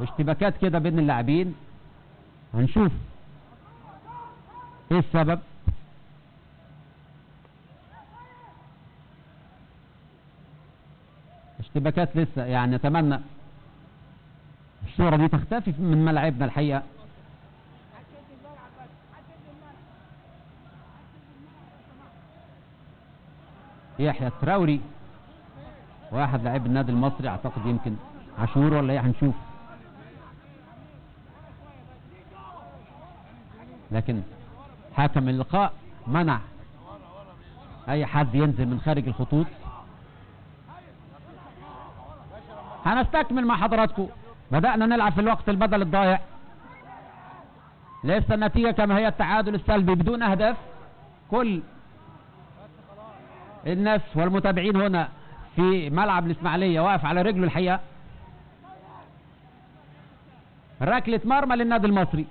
واشتباكات كده بين اللاعبين، هنشوف ايه السبب. اشتباكات لسه، يعني اتمنى الصورة دي تختفي من ملاعبنا الحقيقة. يحيى التراوري واحد لاعب النادي المصري، اعتقد يمكن عاشور ولا ايه، هنشوف. لكن حكم اللقاء منع اي حد ينزل من خارج الخطوط. هنستكمل مع حضراتكم. بدأنا نلعب في الوقت البدل الضايع، لسه النتيجة كما هي، التعادل السلبي بدون اهداف. كل الناس والمتابعين هنا في ملعب الاسماعيلية واقف على رجله الحقيقة. ركلة مرمى للنادي المصري.